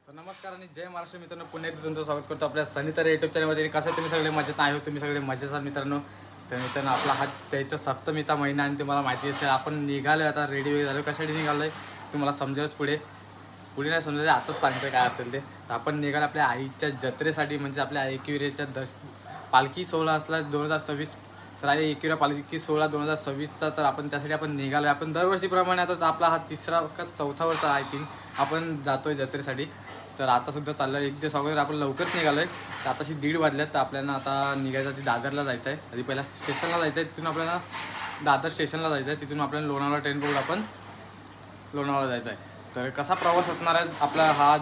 तर नमस्कार आणि जय महाराष्ट्र मित्रांनो, पुन्हा एकदा तुमचं स्वागत करतो आपल्या सनितार यूट्यूब चॅनलमध्ये. कसं तुम्ही सगळे मजेत आहे, तुम्ही सगळे मजेत आहात मित्रांनो. तर मित्रांनो, आपला हा चैत्र सप्तमीचा महिना आणि तुम्हाला माहिती असेल आपण निघालो आता, रेडी वगैरे झालो. कशासाठी निघालो आहे तुम्हाला समजेलच पुढे नाही समजायचं, आताच सांगतो काय असेल ते. तर आपण निघालो आपल्या आईच्या जत्रेसाठी, म्हणजे आपल्या एकविरेच्या पालखी सोहळा असला 2026. तर आहे एकविरा पालखी सोहळा 2026चा. तर आपण त्यासाठी आपण निघालो आहे. आपण दरवर्षीप्रमाणे आता आपला हा तिसरा का चौथा वर्ष आय थिंक आपण जातो आहे जत्रेसाठी. तर आतासुद्धा चाललं आहे, एक दिवस अगोदर आपण लवकरच निघालो आहे. तर आताशी 1:30 वाजल्यात. तर आपल्याला आता निघायचं आधी दादरला जायचं आहे. आधी पहिला स्टेशनला जायचं आहे, तिथून आपल्याला दादर स्टेशनला जायचं आहे. तिथून आपल्याला लोणावळा ट्रेन पकडून आपण लोणावळा जायचं आहे. तर कसा प्रवास असणार आहे आपला हा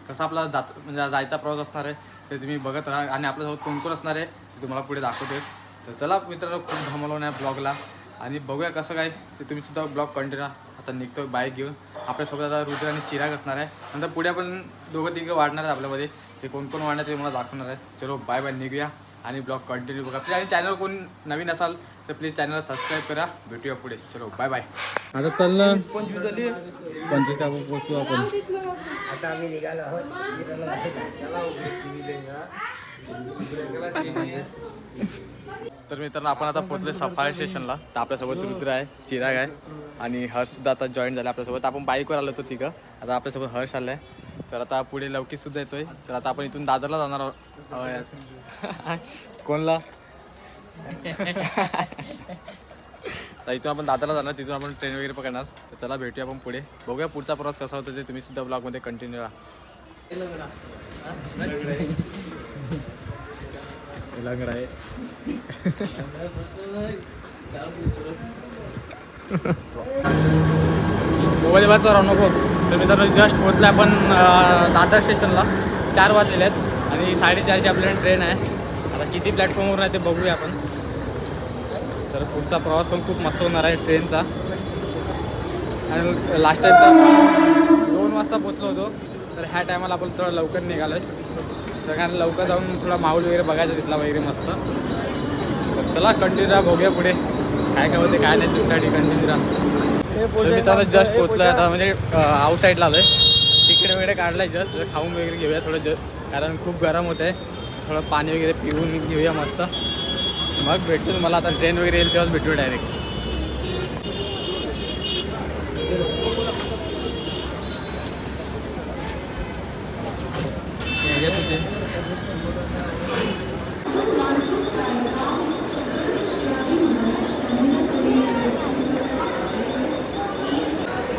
कसा आपला म्हणजे जायचा प्रवास असणार आहे ते तुम्ही बघत राहा. आणि आपल्यासोबत कोण कोण असणार आहे ते तुम्हाला पुढे दाखवतेच. तर चला मित्रांनो, खूप धमाल आहे ब्लॉगला आणि बघूया कसं काय ते. तुम्ही सुद्धा ब्लॉग कंटिन्यू आता निघतो बाईक घेऊन. आपल्यासोबत आता रुद्र आणि चिराग असणार आहे. नंतर पुढे आपण दोघं तिघं वाढणार आहेत आपल्यामध्ये. ते कोण कोण वाढणार ते मला दाखवणार आहे. चलो बाय बाय, निघूया आणि ब्लॉग कंटिन्यू बघा. प्लीज आणि चॅनल कोण नवीन असाल तर प्लीज चॅनलला सबस्क्राईब करा. भेटूया पुढे. चलो बाय बाय. आता चाललं 25 का पोचू आपण. आता आम्ही निघालो आहोत. तर मित्रांनो, आपण आता पोहोचले सफारी स्टेशनला. तर आपल्यासोबत रुद्र आहे, चिराग आहे आणि हर्षसुद्धा आता जॉईन झाला आपल्यासोबत. आपण बाईकवर आलो होतो तिघं, आता आपल्यासोबत हर्ष आलं आहे. तर आता पुढे लवकीसुद्धा येतोय. तर आता आपण इथून दादरला जाणार आहोत. कोणला तर इथून आपण दादरला जाणार, तिथून आपण ट्रेन वगैरे पकडणार. तर चला भेटूया आपण पुढे. बघूया पुढचा प्रवास कसा होतो ते तुम्ही सुद्धा ब्लॉगमध्ये कंटिन्यू राहा. लंगडा आहे. मोबाईल वाचा राहू नको. तर मित्रांनो, जस्ट पोहोचला आपण दादर स्टेशनला. 4 वाजलेले आहेत आणि 4:30ची आपल्याला ट्रेन आहे. आता किती प्लॅटफॉर्मवर आहे ते बघूया आपण. तर पुढचा प्रवास पण खूप मस्त होणार आहे ट्रेनचा. आणि लास्ट टाईम तर 2 वाजता पोचलो होतो. तर ह्या टायमाला आपण थोडं लवकर निघालो आहे. तर कारण लवकर जाऊन थोडा माहोल वगैरे बघायचा तिथला वगैरे मस्त. तर चला कंटिन्यू राहा, बघूया पुढे काय काय होते काय नाही तुमच्यासाठी. कंटिन्यू राहा. मी त्याला जस्ट पोचलो आहे आता, म्हणजे आउटसाईडला आलो आहे. तिकीट वगैरे काढलं आहे जस्ट. खाऊन वगैरे घेऊया थोडं कारण खूप गरम होतं आहे. थोडं पाणी वगैरे पिऊन घेऊया मस्त. मग भेटतो मला आता ट्रेन वगैरे येईल तेव्हाच भेटू डायरेक्ट.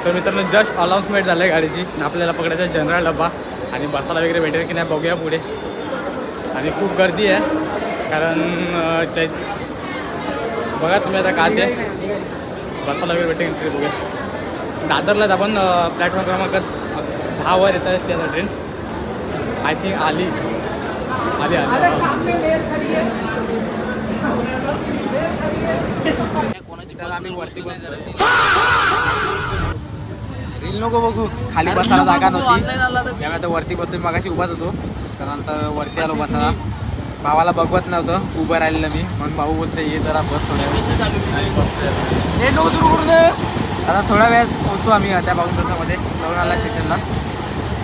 तर मित्रांनो, जस्ट अनाउन्समेंट झालं आहे गाडीची. आपल्याला पकडायचा जनरल डब्बा आणि बसायला वगैरे भेटेल की नाही बघूया पुढे. आणि खूप गर्दी आहे कारण बघा तुम्ही आता का ते बसायला वगैरे भेटेल ते बघूया. दादरलाच आपण प्लॅटफॉर्म क्रमांक 10 येत आहे त्याचा ट्रेन. आय थिंक आली. आम्ही वरती बसतो. रील नको बघू, खाली बसायला जागा नव्हती त्यामुळे आता वरती बसलो. मगाशी उभाच होतो, त्यानंतर वरती आलो बसायला. भावाला बघवत नव्हतं उभं राहिलेलं मी, म्हणून भाऊ बोलते ये जरा बस थोड्या वेळ. आता थोड्या वेळात पोहोचू आम्ही त्या पाऊस तासामध्ये लोणावळा स्टेशनला.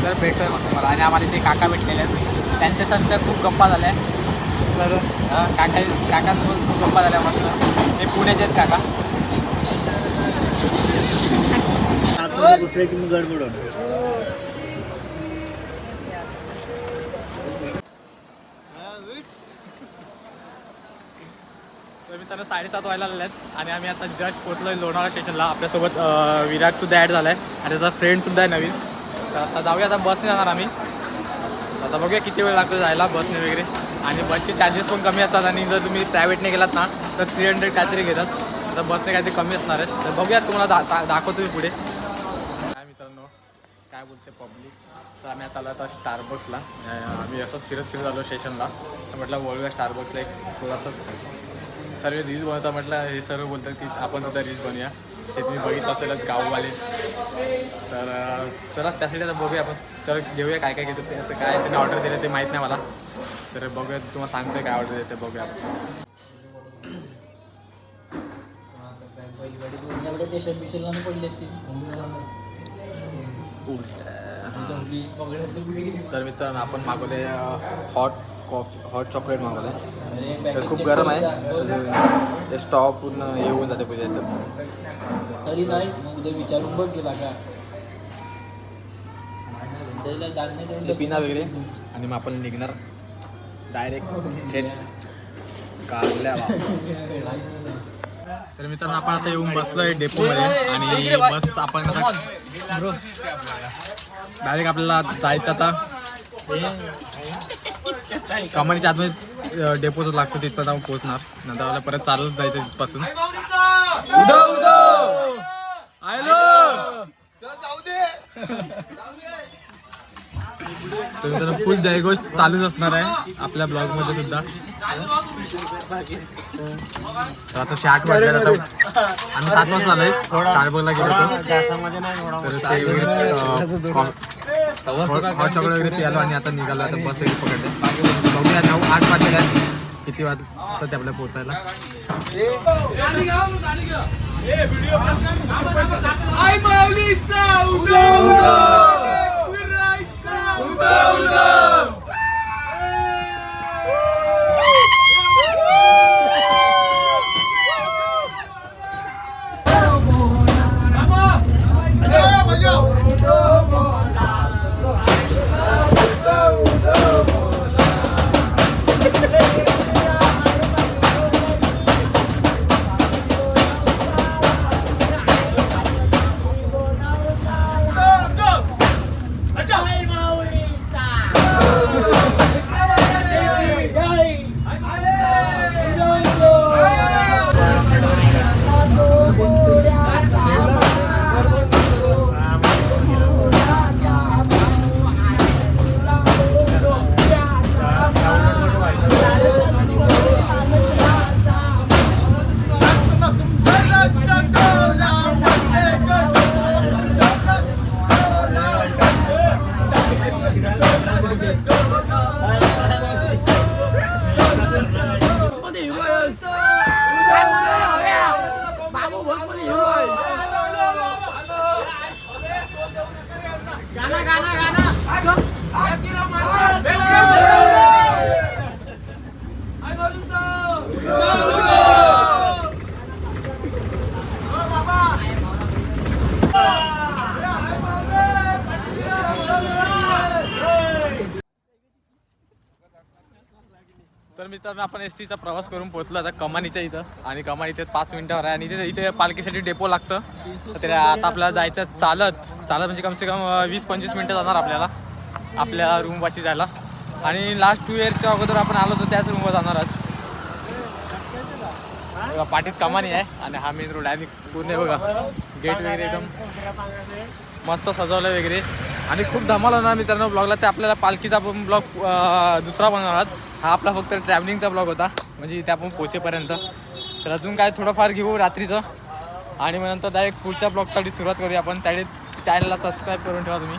तर भेटतोय मग तुम्हाला. आणि आम्हाला इथे काका भेटलेले आहेत, त्यांच्या संच्या खूप गप्पा झाल्या. तर काकांसोबत खूप गप्पा झाल्या मस्त. हे पुण्याचे आहेत काका. तर मित्रांनो 7:30 व्हायला आलेले आहेत आणि आम्ही आता जस्ट पोहोचलो आहे लोणावळा स्टेशनला. आपल्यासोबत विरागसुद्धा ॲड झाला आहे आणि त्याचा फ्रेंडसुद्धा आहे नवीन. तर आता जाऊया, आता बसने जाणार आम्ही. आता बघूया किती वेळ लागतो जायला बसने वगैरे. आणि बसचे चार्जेस पण कमी असतात आणि जर तुम्ही प्रायव्हेटने गेलात ना तर 300 काहीतरी घेतात. आता बसने काहीतरी कमी असणार आहेत. तर बघूया, तुम्हाला दाखवतो मी पुढे काय. मित्रांनो काय बोलते पब्लिक. तर आम्ही आता आलो आता स्टारबक्सला. आम्ही असंच फिरत आलो स्टेशनला. तर म्हटलं वळूया स्टारबक्सला. एक थोडासा सर्व रील्स बनवता म्हटलं. हे सर्व बोलतात की आपण सुद्धा रील्स बनवूया. हे तुम्ही बघितलं असेलच गाववाले. तर चला त्यासाठी आता बघूया आपण. तर घेऊया काय काय घेतो ते. आता काय त्यांनी ऑर्डर दिलं ते माहीत नाही मला. तर बघूया, तुम्हाला सांगतोय काय ऑर्डर देते बघूया आपण. एवढ्या देशात बिशाला पडले असतील. तर मित्रांनो आपण मागवले हॉट कॉफी हॉट चॉकलेट मागवलं तर खूप गरम आहे ते स्टॉव पूर्ण हे होऊन जाते पूजा येतात तरी नाही मग उद्या विचारून बघ गेला का हे पिणार वगैरे आणि मग आपण निघणार डायरेक्ट थेट कारल्याला. तर मित्रांनो आपण आता येऊन बसलोय डेपोमध्ये आणि बस आपण डायरेक्ट आपल्याला जायचं आता कमानीच्या आतमध्ये डेपोच लागतो तिथपर्यंत आपण पोहोचणार नंतर आपल्याला परत चालत जायचं तिथपासून. तर मित्रांनो फुल जयघोष चालूच असणार आहे आपल्या ब्लॉग मध्ये सुद्धा. तर आता 8 वाजल्यात आता आम्ही 7 वाजता आलोय स्टारबक्सला गेलो होतो तर हॉट चॉकलेट वगैरे पियालो आणि आता निघालो आता बस वगैरे पकडले बघूया 9-8 वाजले आहेत किती वाजता ते आपल्याला पोहोचायला. तर मित्रांनो आपण एसटीचा प्रवास करून पोहोचलो आता कमानीच्या इथं आणि कमानी इथे 5 मिनिटावर आहे आणि इथे पालखीसाठी डेपो लागतं. तर आता आपल्याला जायचं चालत म्हणजे कमसे कम 20-25 मिनटं जाणार आपल्याला आपल्या रूमपाशी जायला आणि लास्ट 2 इयरच्या अगोदर आपण आलो तर त्याच रूमवर जाणार आहोत. बघा पाठीच कमानी आहे आणि हा मेन रोड आहे आणि पूर्ण बघा गेट वगैरे एकदम मस्त सजवलं वगैरे आणि खूप धमाल होणार मित्रांनो ब्लॉगला. ते आपल्याला पालखीचा पण ब्लॉग दुसरा बनवणार आहोत. हा आपला फक्त ट्रॅव्हलिंगचा ब्लॉग होता म्हणजे इथे आपण पोहोचेपर्यंत. तर अजून काय थोडंफार घेऊ रात्रीचं आणि मग नंतर डायरेक्ट पुढच्या ब्लॉगसाठी सुरुवात करूया आपण. त्याने चॅनलला सबस्क्राईब करून ठेवा तुम्ही.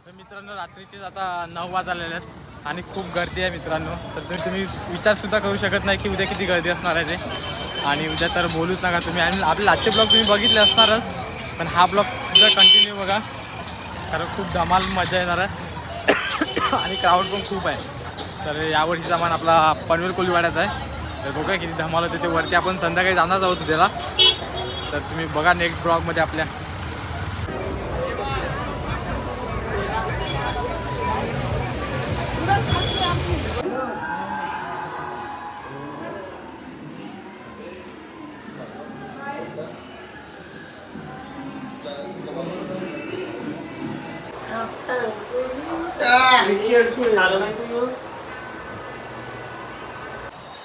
तर मित्रांनो रात्रीचेच आता 9 वाजलेले आहेत आणि खूप गर्दी आहे मित्रांनो. तर तुम्ही विचारसुद्धा करू शकत नाही की उद्या किती गर्दी असणार आहे ते आणि उद्या तर बोलूच नका तुम्ही. आणि आपले आजचे ब्लॉग तुम्ही बघितले असणारच पण हा ब्लॉग सुद्धा कंटिन्यू बघा कारण खूप धमाल मजा येणार आहे आणि क्राऊड पण खूप आहे. तर यावर्षीचा मान आपला पनवेल कोळीवाड्याचा आहे. तर बघा किती धमाल होते ते वरती आपण संध्याकाळी जाणार आहोत त्याला. तर तुम्ही बघा नेक्स्ट ब्लॉगमध्ये आपल्या.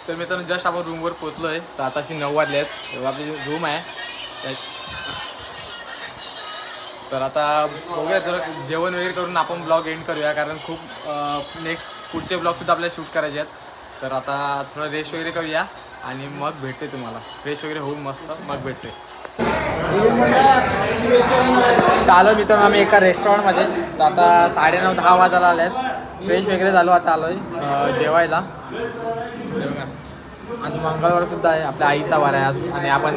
तर मित्रांनो जस्ट आपण रूमवर पोहोचलो आहे. तर आताशी 9 वाजले आहेत. तेव्हा आपली रूम आहे तर आता बघूया जरा जेवण वगैरे करून आपण ब्लॉग एंड करूया कारण खूप नेक्स्ट पुढचे ब्लॉगसुद्धा आपल्याला शूट करायचे आहेत. तर आता थोडं रेस्ट वगैरे करूया आणि मग भेटते तुम्हाला. फ्रेश वगैरे होऊन मस्त मग भेटते. तर आलो मित्रांनो आम्ही एका रेस्टॉरंटमध्ये. तर आता 9:30-10 वाजायला आले आहेत फ्रेश वगैरे झालो, आता आलोय जेवायला. हे बघा, आज मंगळवार सुद्धा आहे, आपल्या आईचा वार आहे आज. आणि आपण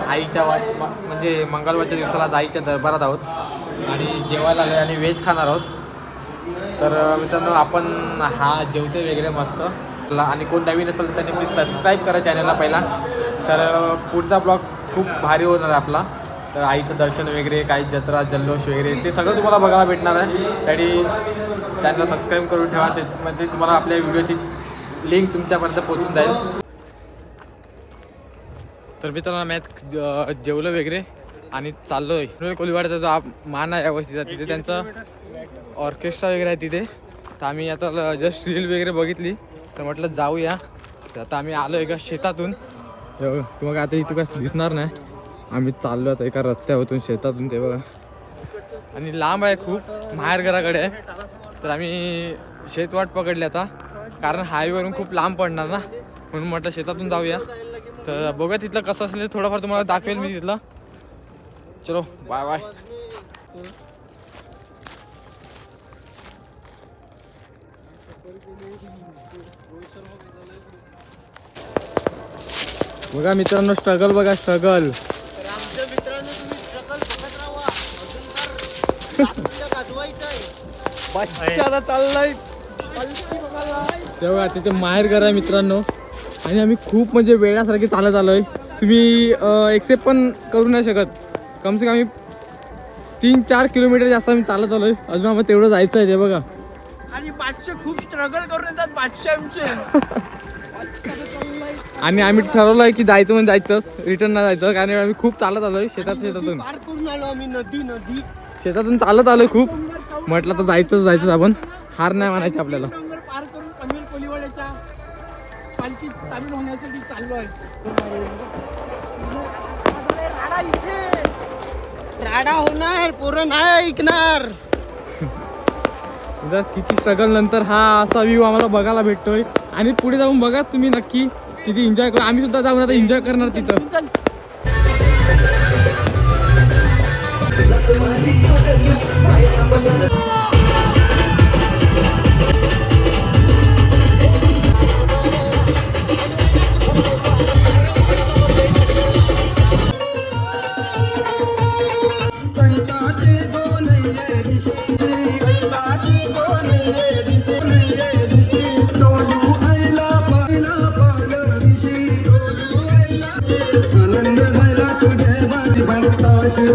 आईच्या म्हणजे मंगळवारच्या दिवसाला आज आईच्या दरबारात आहोत आणि जेवायला आलो आणि व्हेज खाणार आहोत. तर मित्रांनो, आपण हा जेवते वगैरे मस्त. आणि कोण नवीन असेल तर त्यांनी प्लीज सबस्क्राईब करा चॅनलला पहिला. तर पुढचा ब्लॉग खूप भारी होणार आहे आपला. तर आईचं दर्शन वगैरे, काही जत्रा जल्लोष वगैरे ते सगळं तुम्हाला बघायला भेटणार आहे. त्यासाठी चॅनलला सबस्क्राईब करून ठेवा, त्यामध्ये तुम्हाला आपल्या व्हिडिओची लिंक तुमच्यापर्यंत पोहोचून जाईल. तर मित्रांनो, मॅथ जेवलं वगैरे आणि चाललो आहे कोलिवाड्याचा जो मान आहे यावर्षीचा, तिथे त्यांचं ऑर्केस्ट्रा वगैरे आहे तिथे. तर आम्ही आता जस्ट रील वगैरे बघितली, तर म्हटलं जाऊया. तर आता आम्ही आलो एका शेतातून. तुम्हाला आता इथं कसं दिसणार नाही, आम्ही चाललो आता एका रस्त्यावरून शेतातून, ते बघा. आणि लांब आहे खूप, माहेर घराकडे आहे. तर आम्ही शेतवाट पकडली आता, कारण हायवेवरून खूप लांब पडणार ना, म्हणून म्हटलं शेतातून जाऊया. तर बघूया तिथलं कसं असेल थोडंफार तुम्हाला दाखवेल मी तिथलं. चलो बाय बाय. बघा मित्रांनो, स्ट्रगल बघा, स्ट्रगल. चाललाय तेव्हा तिथे माहेर घर आहे मित्रांनो. आणि आम्ही खूप म्हणजे वेळासारखे चालत आलोय. तुम्ही एक्सेप्ट पण करू नाही शकत. कम से कम आम्ही 3-4 किलोमीटर जास्त आम्ही चालत आलोय. अजून आम्हाला तेवढं जायचं आहे, ते बघा. आणि बादशाह खूप स्ट्रगल करून येतात बादशाह आमचे. आणि आम्ही ठरवलं आहे की जायचं म्हणजे जायचंच, रिटर्न नाही जायचं. कारण आम्ही खूप चालत आलोय शेतातून पार करून आलो आम्ही, नदी शेतातून चालत आलोय खूप. म्हटलं तर जायचंच आपण, हार नाही मानायची आपल्याला. पार करून पनवेल कोलिवाड्याच्या पालखीत सामील होण्यासाठी चाललो आहे. राडा होणार, पोरं नाही ऐकणार. किती स्ट्रगल नंतर हा असा व्ह्यू आम्हाला बघायला भेटतोय. आणि पुढे जाऊन बघाच तुम्ही नक्की किती एन्जॉय करू. आम्ही सुद्धा जाऊन आता एन्जॉय करणार तिथं. आनंद झाला तुझे बाजी भक्ताशी